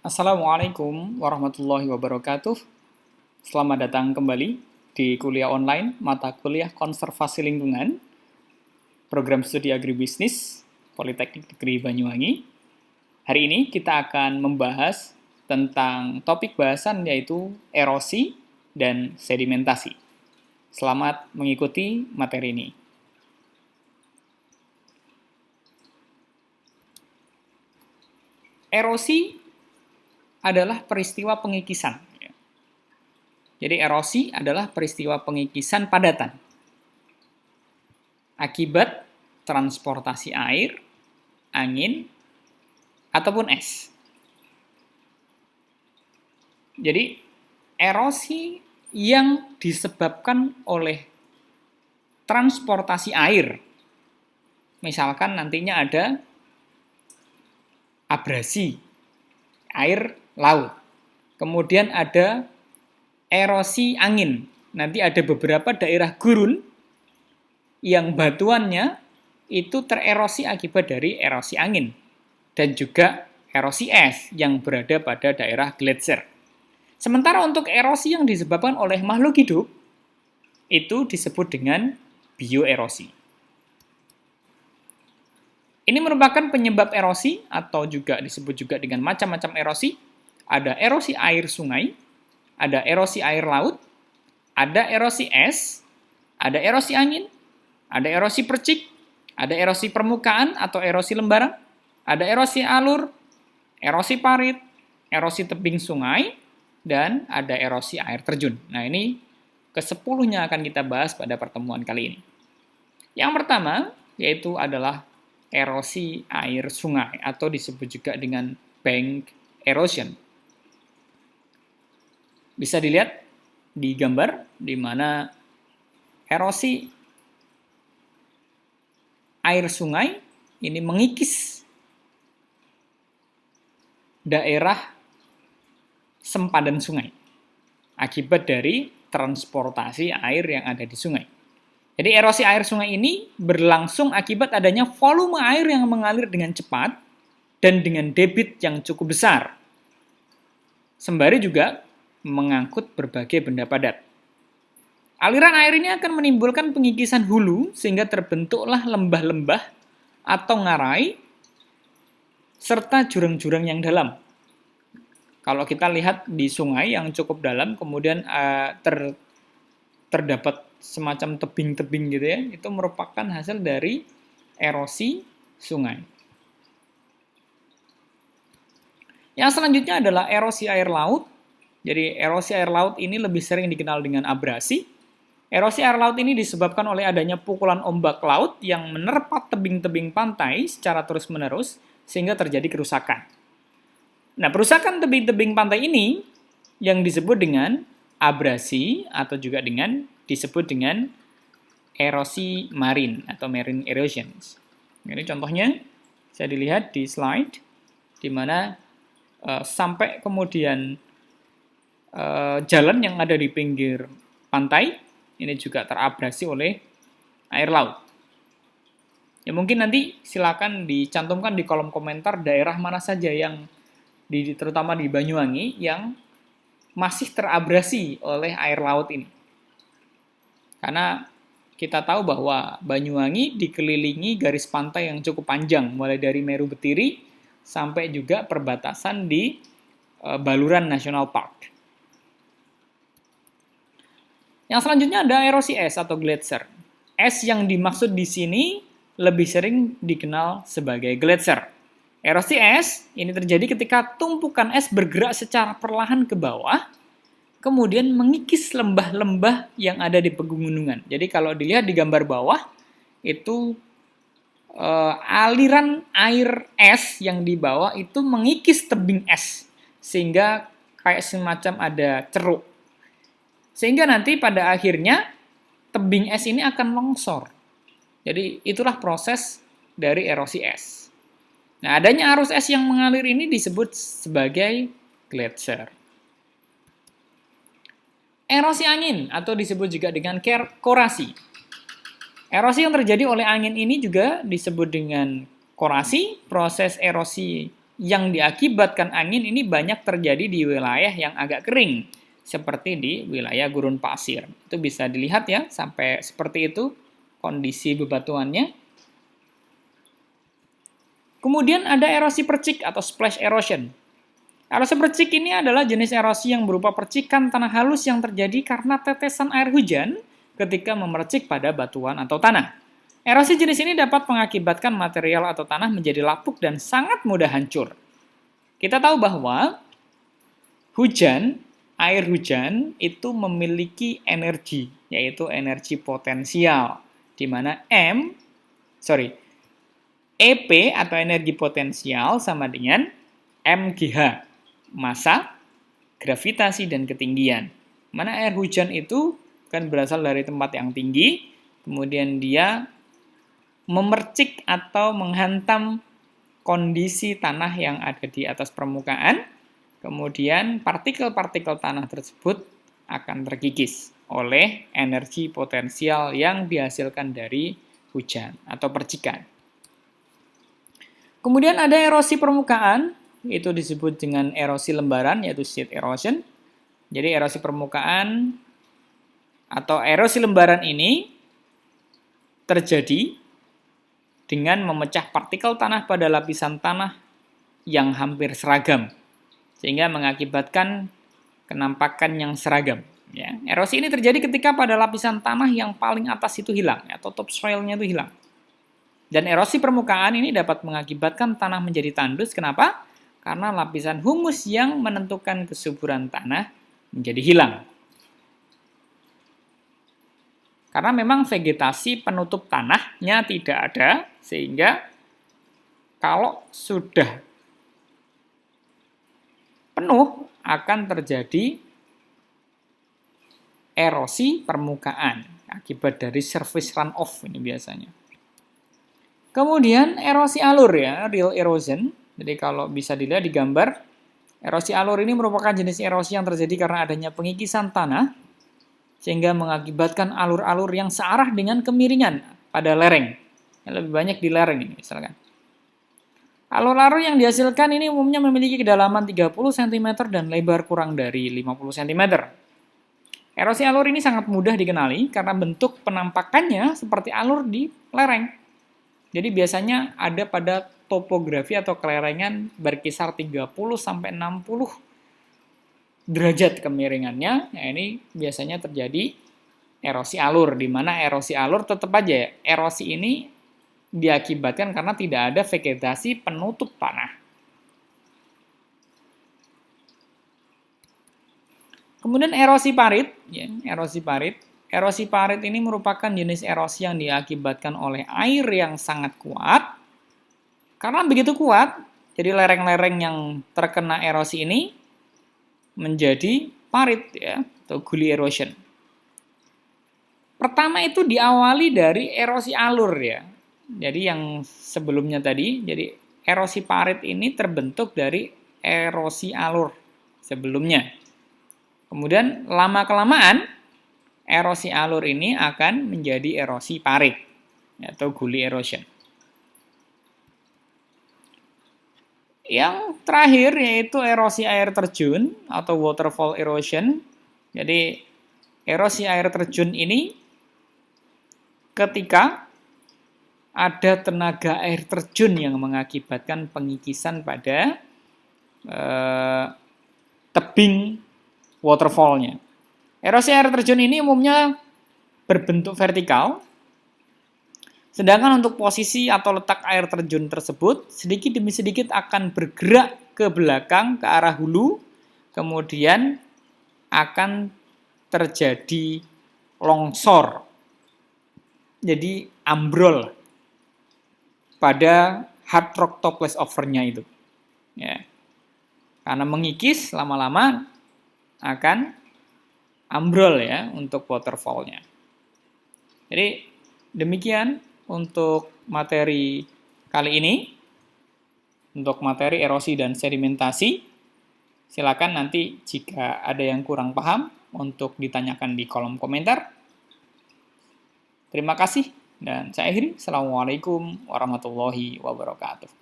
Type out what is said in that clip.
Assalamualaikum warahmatullahi wabarakatuh. Selamat datang kembali di kuliah online mata kuliah konservasi lingkungan, program studi agribisnis, Politeknik Negeri Banyuwangi. Hari ini kita akan membahas tentang topik bahasan yaitu erosi dan sedimentasi. Selamat mengikuti materi ini. Erosi adalah peristiwa pengikisan. Jadi erosi adalah peristiwa pengikisan padatan akibat transportasi air, angin, ataupun es. Jadi erosi yang disebabkan oleh transportasi air, misalkan nantinya ada abrasi air laut. Kemudian ada erosi angin. Nanti ada beberapa daerah gurun yang batuannya itu tererosi akibat dari erosi angin. Dan juga erosi es yang berada pada daerah gletser. Sementara untuk erosi yang disebabkan oleh makhluk hidup, itu disebut dengan bioerosi. Ini merupakan penyebab erosi atau juga disebut juga dengan macam-macam erosi. Ada erosi air sungai, ada erosi air laut, ada erosi es, ada erosi angin, ada erosi percik, ada erosi permukaan atau erosi lembaran, ada erosi alur, erosi parit, erosi tebing sungai, dan ada erosi air terjun. Nah, ini ke-10-nya akan kita bahas pada pertemuan kali ini. Yang pertama, yaitu adalah erosi air sungai atau disebut juga dengan bank erosion. Bisa dilihat di gambar di mana erosi air sungai ini mengikis daerah sempadan sungai akibat dari transportasi air yang ada di sungai. Jadi erosi air sungai ini berlangsung akibat adanya volume air yang mengalir dengan cepat dan dengan debit yang cukup besar. Sembari juga mengangkut berbagai benda padat. Aliran air ini akan menimbulkan pengikisan hulu sehingga terbentuklah lembah-lembah atau ngarai serta jurang-jurang yang dalam. Kalau kita lihat di sungai yang cukup dalam kemudian terdapat semacam tebing-tebing gitu ya, itu merupakan hasil dari erosi sungai. Yang selanjutnya adalah erosi air laut. Jadi erosi air laut ini lebih sering dikenal dengan abrasi. Erosi air laut ini disebabkan oleh adanya pukulan ombak laut yang menerpa tebing-tebing pantai secara terus-menerus sehingga terjadi kerusakan. Nah, perusakan tebing-tebing pantai ini yang disebut dengan abrasi atau juga disebut dengan erosi marin atau marine erosions. Ini contohnya bisa dilihat di slide di mana sampai kemudian jalan yang ada di pinggir pantai ini juga terabrasi oleh air laut. Ya mungkin nanti silakan dicantumkan di kolom komentar daerah mana saja yang terutama di Banyuwangi yang masih terabrasi oleh air laut ini. Karena kita tahu bahwa Banyuwangi dikelilingi garis pantai yang cukup panjang, mulai dari Meru Betiri sampai juga perbatasan di Baluran National Park. Yang selanjutnya ada erosi es atau gletser. Es yang dimaksud di sini lebih sering dikenal sebagai gletser. Erosi es ini terjadi ketika tumpukan es bergerak secara perlahan ke bawah, kemudian mengikis lembah-lembah yang ada di pegunungan. Jadi kalau dilihat di gambar bawah, itu aliran air es yang di bawah itu mengikis tebing es. Sehingga kayak semacam ada ceruk. Sehingga nanti pada akhirnya tebing es ini akan longsor. Jadi itulah proses dari erosi es. Nah, adanya arus es yang mengalir ini disebut sebagai gletser. Erosi angin atau disebut juga dengan korasi. Erosi yang terjadi oleh angin ini juga disebut dengan korasi. Proses erosi yang diakibatkan angin ini banyak terjadi di wilayah yang agak kering, seperti di wilayah gurun pasir. Itu bisa dilihat ya, sampai seperti itu kondisi bebatuannya. Kemudian ada erosi percik atau splash erosion. Erosi percik ini adalah jenis erosi yang berupa percikan tanah halus yang terjadi karena tetesan air hujan ketika memercik pada batuan atau tanah. Erosi jenis ini dapat mengakibatkan material atau tanah menjadi lapuk dan sangat mudah hancur. Kita tahu bahwa air hujan itu memiliki energi, yaitu energi potensial, di mana EP atau energi potensial sama dengan MGH, massa, gravitasi, dan ketinggian. Mana air hujan itu kan berasal dari tempat yang tinggi, kemudian dia memercik atau menghantam kondisi tanah yang ada di atas permukaan, kemudian partikel-partikel tanah tersebut akan terkikis oleh energi potensial yang dihasilkan dari hujan atau percikan. Kemudian ada erosi permukaan, itu disebut dengan erosi lembaran, yaitu sheet erosion. Jadi erosi permukaan atau erosi lembaran ini terjadi dengan memecah partikel tanah pada lapisan tanah yang hampir seragam, sehingga mengakibatkan kenampakan yang seragam. Ya. Erosi ini terjadi ketika pada lapisan tanah yang paling atas itu hilang, atau topsoil-nya itu hilang. Dan erosi permukaan ini dapat mengakibatkan tanah menjadi tandus. Kenapa? Karena lapisan humus yang menentukan kesuburan tanah menjadi hilang. Karena memang vegetasi penutup tanahnya tidak ada, sehingga kalau sudah penuh akan terjadi erosi permukaan akibat dari surface runoff ini biasanya. Kemudian erosi alur ya, real erosion. Jadi kalau bisa dilihat di gambar, erosi alur ini merupakan jenis erosi yang terjadi karena adanya pengikisan tanah, sehingga mengakibatkan alur-alur yang searah dengan kemiringan pada lereng. Yang lebih banyak di lereng ini misalkan. Alur-alur yang dihasilkan ini umumnya memiliki kedalaman 30 cm dan lebar kurang dari 50 cm. Erosi alur ini sangat mudah dikenali karena bentuk penampakannya seperti alur di lereng. Jadi biasanya ada pada topografi atau kelerengan berkisar 30 sampai 60 derajat kemiringannya. Nah, ini biasanya terjadi erosi alur, di mana erosi alur tetap aja erosi ini diakibatkan karena tidak ada vegetasi penutup tanah. Kemudian erosi parit, ya, erosi parit. Erosi parit ini merupakan jenis erosi yang diakibatkan oleh air yang sangat kuat. Karena begitu kuat, jadi lereng-lereng yang terkena erosi ini menjadi parit ya, atau gully erosion. Pertama itu diawali dari erosi alur ya. Jadi yang sebelumnya tadi, jadi erosi parit ini terbentuk dari erosi alur sebelumnya. Kemudian lama-kelamaan erosi alur ini akan menjadi erosi parit atau gully erosion. Yang terakhir yaitu erosi air terjun atau waterfall erosion. Jadi erosi air terjun ini ketika ada tenaga air terjun yang mengakibatkan pengikisan pada tebing waterfallnya. Erosi air terjun ini umumnya berbentuk vertikal. Sedangkan untuk posisi atau letak air terjun tersebut, sedikit demi sedikit akan bergerak ke belakang, ke arah hulu, kemudian akan terjadi longsor. Jadi ambrol pada hard rock topless over-nya itu. Ya. Karena mengikis, lama-lama akan ambrol ya untuk waterfall-nya. Jadi demikian untuk materi kali ini, untuk materi erosi dan sedimentasi. Silakan nanti jika ada yang kurang paham untuk ditanyakan di kolom komentar. Terima kasih dan saya akhiri. Assalamualaikum warahmatullahi wabarakatuh.